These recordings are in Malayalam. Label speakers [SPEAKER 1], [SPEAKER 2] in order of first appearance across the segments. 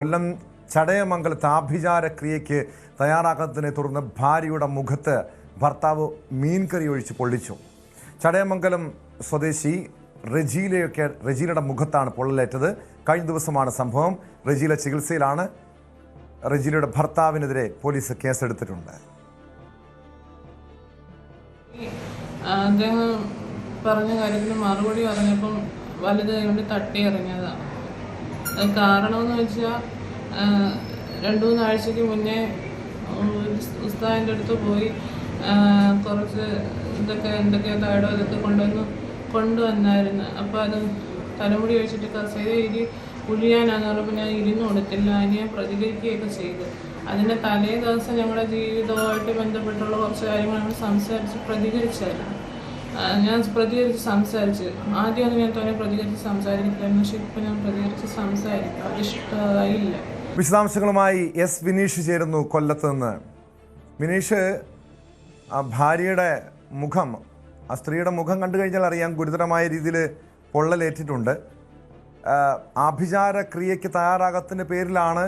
[SPEAKER 1] കൊല്ലം ചടയമംഗലത്ത് ആഭിചാരക്രിയയ്ക്ക് തയ്യാറാക്കുന്നതിനെ തുടർന്ന് ഭാര്യയുടെ മുഖത്ത് ഭർത്താവ് മീൻകറി ഒഴിച്ച് പൊള്ളിച്ചു. ചടയമംഗലം സ്വദേശി റെജീലയുടെ മുഖത്താണ് പൊള്ളലേറ്റത്. കഴിഞ്ഞ ദിവസമാണ് സംഭവം. റെജീല ചികിത്സയിലാണ്. റെജീലയുടെ ഭർത്താവിനെതിരെ പോലീസ് കേസെടുത്തിട്ടുണ്ട്.
[SPEAKER 2] അദ്ദേഹം പറഞ്ഞ കാര്യത്തിന് മറുപടി പറഞ്ഞപ്പം വലുത് കൊണ്ട് തട്ടി ഇറങ്ങിയതാണ്. കാരണമെന്ന് വെച്ചാൽ 2-3 ആഴ്ചയ്ക്ക് മുന്നേ ഉസ്താദിൻ്റെ അടുത്ത് പോയി കുറച്ച് എന്തൊക്കെ താഴോ ഇതൊക്കെ കൊണ്ടുവന്നായിരുന്നു. അപ്പോൾ അത് തലമുടി വെച്ചിട്ട് കസേര ഉഴിയാനാന്ന് പറഞ്ഞപ്പോൾ ഞാൻ ഇരുന്ന് കൊടുത്തില്ല. അതിനെ പ്രതികരിക്കുകയൊക്കെ ചെയ്തു. അതിൻ്റെ തലേ ദിവസം ഞങ്ങളുടെ ജീവിതവുമായിട്ട് ബന്ധപ്പെട്ടുള്ള കുറച്ച് കാര്യങ്ങൾ ഞങ്ങൾ പ്രതികരിച്ചായിരുന്നു. ഞാൻ സംസാരിച്ച് ആദ്യമൊന്നും ഞാൻ തോന്നെ പ്രതികരിച്ച് സംസാരിക്കില്ലായിരുന്നു. പക്ഷെ ഇപ്പം ഞാൻ പ്രതികരിച്ച് സംസാരിക്കും. അതിഷ്ടമായില്ല.
[SPEAKER 1] വിശദാംശങ്ങളുമായി എസ് വിനീഷ് ചേരുന്നു കൊല്ലത്ത് നിന്ന്. വിനീഷ്, ഭാര്യയുടെ മുഖം, ആ സ്ത്രീയുടെ മുഖം കണ്ടു കഴിഞ്ഞാൽ അറിയാം ഗുരുതരമായ രീതിയിൽ പൊള്ളലേറ്റിട്ടുണ്ട്. ആഭിചാര ക്രിയയ്ക്ക് തയ്യാറാകത്തിൻ്റെ പേരിലാണ്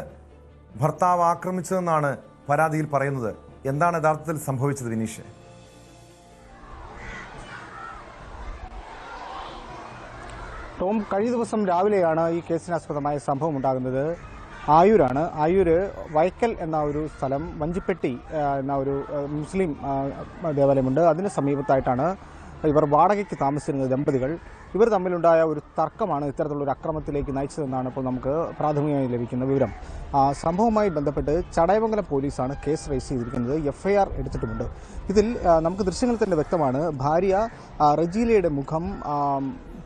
[SPEAKER 1] ഭർത്താവ് ആക്രമിച്ചതെന്നാണ് പരാതിയിൽ പറയുന്നത്. എന്താണ് യഥാർത്ഥത്തിൽ സംഭവിച്ചത് വിനീഷ്?
[SPEAKER 3] ടോം, കഴിഞ്ഞ ദിവസം രാവിലെയാണ് ഈ കേസിനാസ്പദമായ സംഭവം ഉണ്ടാകുന്നത്. ആയൂരാണ്. ആയൂര് വൈക്കൽ എന്ന ഒരു സ്ഥലം, വഞ്ചിപ്പെട്ടി എന്ന ഒരു മുസ്ലിം ദേവാലയമുണ്ട്. അതിന് സമീപത്തായിട്ടാണ് ഇവർ വാടകയ്ക്ക് താമസിച്ചിരുന്ന ദമ്പതികൾ. ഇവർ തമ്മിലുണ്ടായ ഒരു തർക്കമാണ് ഇത്തരത്തിലുള്ളൊരു അക്രമത്തിലേക്ക് നയിച്ചതെന്നാണ് ഇപ്പോൾ നമുക്ക് പ്രാഥമികമായി ലഭിക്കുന്ന വിവരം. സംഭവവുമായി ബന്ധപ്പെട്ട് ചടയമംഗലം പോലീസാണ് കേസ് രജിസ്റ്റർ ചെയ്തിരിക്കുന്നത്. FIR എടുത്തിട്ടുമുണ്ട്. ഇതിൽ നമുക്ക് ദൃശ്യങ്ങൾ തന്നെ വ്യക്തമാണ്. ഭാര്യ റെജീലയുടെ മുഖം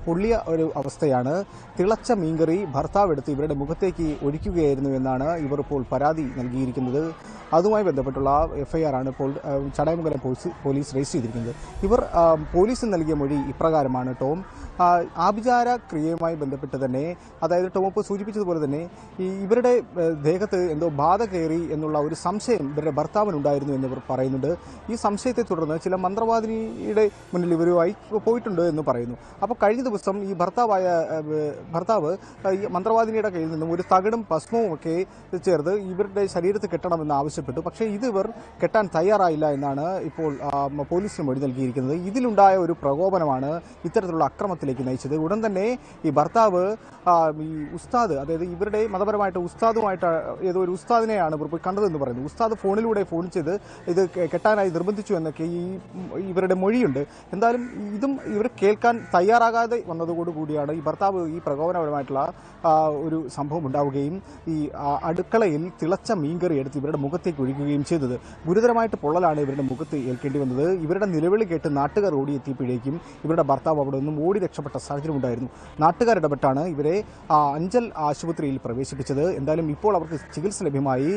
[SPEAKER 3] പൊള്ളിയ ഒരു അവസ്ഥയാണ്. തിളച്ച മീൻകറി ഭർത്താവ് എടുത്ത് ഇവരുടെ മുഖത്തേക്ക് ഒഴിക്കുകയായിരുന്നു എന്നാണ് ഇവർ ഇപ്പോൾ പരാതി നൽകിയിരിക്കുന്നത്. അതുമായി ബന്ധപ്പെട്ടുള്ള FIR ആണ് ഇപ്പോൾ ചടയമംഗലം പോലീസ് രജിസ്റ്റർ ചെയ്തിരിക്കുന്നത്. ഇവർ പോലീസിന് നൽകിയ മൊഴി ഇപ്രകാരമാണ് ടോം. ആഭിചാര ക്രിയയുമായി ബന്ധപ്പെട്ട് തന്നെ, അതായത് ടോം ഇപ്പോൾ സൂചിപ്പിച്ചതുപോലെ തന്നെ, ഇവരുടെ ദേഹത്ത് എന്തോ ബാധ കയറി എന്നുള്ള ഒരു സംശയം ഇവരുടെ ഭർത്താവിനുണ്ടായിരുന്നു എന്നിവർ പറയുന്നുണ്ട്. ഈ സംശയത്തെ തുടർന്ന് ചില മന്ത്രവാദിനിയുടെ മുന്നിൽ ഇവരുമായി പോയിട്ടുണ്ട് എന്ന് പറയുന്നു. അപ്പോൾ കഴിഞ്ഞ ദിവസം ഈ ഭർത്താവ് ഈ മന്ത്രവാദിനിയുടെ കയ്യിൽ നിന്നും ഒരു തകിടും ഭസ്മവും ഒക്കെ ചേർത്ത് ഇവരുടെ ശരീരത്തിൽ കെട്ടണമെന്ന് ആവശ്യപ്പെട്ടു. പക്ഷേ ഇത് ഇവർ കെട്ടാൻ തയ്യാറായില്ല എന്നാണ് ഇപ്പോൾ പോലീസിന് മൊഴി നൽകിയിരിക്കുന്നത്. ഇതിലുണ്ടായ ഒരു പ്രകോപനമാണ് ഇത്തരത്തിലുള്ള അക്രമത്തിലേക്ക് നയിച്ചത്. ഉടൻ തന്നെ ഈ ഭർത്താവ് ഈ ഉസ്താദ്, അതായത് ഇവരുടെ മതപരമായിട്ട് ഉസ്താദുമായിട്ട് ഏതോ ഒരു ഉസ്താദിനെയാണ് ഇവർ പോയി കണ്ടതെന്ന് പറയുന്നു. ഉസ്താദ് ഫോണിലൂടെ ഫോൺ ചെയ്ത് ഇത് കെട്ടാനായി നിർബന്ധിച്ചു എന്നൊക്കെ ഇവരുടെ മൊഴിയുണ്ട്. എന്തായാലും ഇതും ഇവർ കേൾക്കാൻ തയ്യാറാകാതെ വന്നതോടുകൂടിയാണ് ഈ ഭർത്താവ് ഈ പ്രകോപനപരമായിട്ടുള്ള ഒരു സംഭവം ഉണ്ടാവുകയും ഈ അടുക്കളയിൽ തിളച്ച മീൻകറി എടുത്ത് ഇവരുടെ മുഖത്തേക്ക് ഒഴിക്കുകയും ചെയ്തത്. ഗുരുതരമായിട്ട് പൊള്ളലാണ് ഇവരുടെ മുഖത്ത് ഏൽക്കേണ്ടി വന്നത്. ഇവരുടെ നിലവിളി കേട്ട് നാട്ടുകാർ ഓടിയെത്തിയപ്പോഴേക്കും ഇവരുടെ ഭർത്താവ് അവിടെ നിന്നും ഓടി രക്ഷപ്പെട്ട സാഹചര്യം ഉണ്ടായിരുന്നു. നാട്ടുകാർ ഇടപെട്ടാണ് ഇവരെ അഞ്ചൽ ആശുപത്രിയിൽ പ്രവേശിപ്പിച്ചത്. എന്തായാലും ഇപ്പോൾ അവർക്ക് ചികിത്സ ലഭ്യമായി.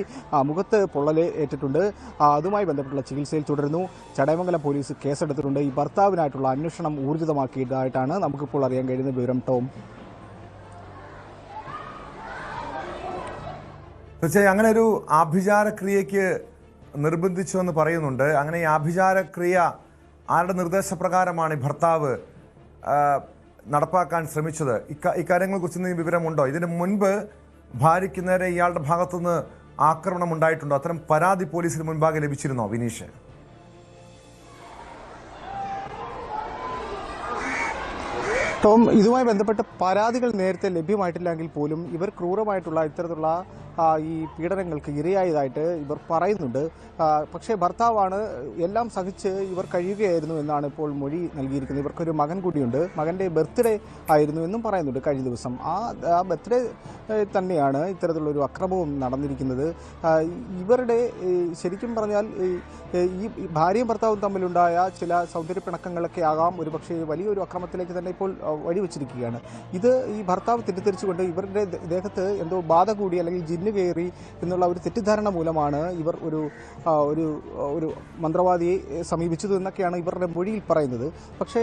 [SPEAKER 3] മുഖത്ത് പൊള്ളൽ ഏറ്റിട്ടുണ്ട്. അതുമായി ബന്ധപ്പെട്ടുള്ള ചികിത്സയിൽ തുടരുന്നു. ചടയമംഗലം പോലീസ് കേസെടുത്തിട്ടുണ്ട്. ഈ ഭർത്താവിനായിട്ടുള്ള അന്വേഷണം ഊർജിതമാക്കിയതായിട്ടാണ് നമുക്കിപ്പോൾ അറിയാൻ കഴിയുന്ന വിവരം. ടോം,
[SPEAKER 1] തീർച്ചയായും അങ്ങനെ ഒരു ആഭിചാരക്രിയയ്ക്ക് നിർബന്ധിച്ചു എന്ന് പറയുന്നുണ്ട്. അങ്ങനെ ഈ ആഭിചാരക്രിയ ആരുടെ നിർദ്ദേശപ്രകാരമാണ് ഈ ഭർത്താവ് നടപ്പാക്കാൻ ശ്രമിച്ചത്? ഇക്കാര്യങ്ങളെക്കുറിച്ച് വിവരമുണ്ടോ? ഇതിന് മുൻപ് ഭാര്യയ്ക്ക് നേരെ ഇയാളുടെ ഭാഗത്തുനിന്ന് ആക്രമണം ഉണ്ടായിട്ടുണ്ടോ? അത്തരം പരാതി പോലീസിന് മുൻപാകെ ലഭിച്ചിരുന്നോ വിനീഷ്?
[SPEAKER 3] ടോം, ഇതുമായി ബന്ധപ്പെട്ട് പരാതികൾ നേരത്തെ ലഭ്യമായിട്ടില്ലെങ്കിൽ പോലും ഇവർ ക്രൂരമായിട്ടുള്ള ഇത്തരത്തിലുള്ള ഈ പീഡനങ്ങൾക്ക് ഇരയായതായിട്ട് ഇവർ പറയുന്നുണ്ട്. പക്ഷേ ഭർത്താവാണ് എല്ലാം സഹിച്ച് ഇവർ കഴിയുകയായിരുന്നു എന്നാണ് ഇപ്പോൾ മൊഴി നൽകിയിരിക്കുന്നത്. ഇവർക്കൊരു മകൻ കൂടിയുണ്ട്. മകൻ്റെ ബർത്ത്ഡേ ആയിരുന്നു എന്നും പറയുന്നുണ്ട് കഴിഞ്ഞ ദിവസം. ആ ബർത്ത്ഡേ തന്നെയാണ് ഇത്തരത്തിലുള്ളൊരു അക്രമവും നടന്നിരിക്കുന്നത്. ഇവരുടെ ശരിക്കും പറഞ്ഞാൽ ഈ ഭാര്യയും ഭർത്താവും തമ്മിലുണ്ടായ ചില സൗന്ദര്യപ്പിണക്കങ്ങളൊക്കെ ആകാം ഒരുപക്ഷെ വലിയൊരു അക്രമത്തിലേക്ക് തന്നെ ഇപ്പോൾ വഴിവെച്ചിരിക്കുകയാണ്. ഇത് ഈ ഭർത്താവ് തെറ്റിദ്ധരിച്ചുകൊണ്ട് ഇവരുടെ ദേഹത്ത് എന്തോ ബാധ കൂടി അല്ലെങ്കിൽ ജിന്ന് കയറി എന്നുള്ള ഒരു തെറ്റിദ്ധാരണ മൂലമാണ് ഇവർ ഒരു മന്ത്രവാദിയെ സമീപിച്ചത് എന്നൊക്കെയാണ് ഇവരുടെ മൊഴിയിൽ പറയുന്നത്. പക്ഷേ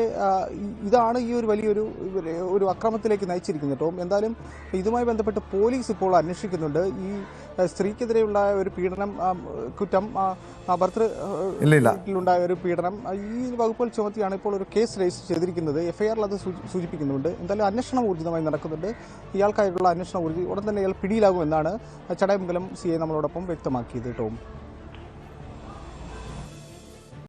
[SPEAKER 3] ഇതാണ് ഈ ഒരു വലിയൊരു അക്രമത്തിലേക്ക് നയിച്ചിരിക്കുന്നത്. ടോം, എന്തായാലും ഇതുമായി ബന്ധപ്പെട്ട് പോലീസ് ഇപ്പോൾ അന്വേഷിക്കുന്നുണ്ട്. ഈ സ്ത്രീക്കെതിരെയുള്ള ഒരു പീഡനം കുറ്റം വീട്ടിലുണ്ടായ ഒരു പീഡനം, ഈ വകുപ്പുകൾ ചുമത്തിയാണ് ഇപ്പോൾ ഒരു കേസ് രജിസ്റ്റർ ചെയ്തിരിക്കുന്നത്. എഫ്ഐആറിൽ അത് സൂചിപ്പിക്കുന്നുണ്ട്. എന്തായാലും അന്വേഷണം ഊർജിതമായി നടക്കുന്നുണ്ട്. ഇയാൾക്കായിട്ടുള്ള അന്വേഷണം ഉടൻ തന്നെ ഇയാൾ പിടിയിലാകുമെന്നാണ് ചടയമംഗലം CI നമ്മളോടൊപ്പം വ്യക്തമാക്കിയത്. ടോം.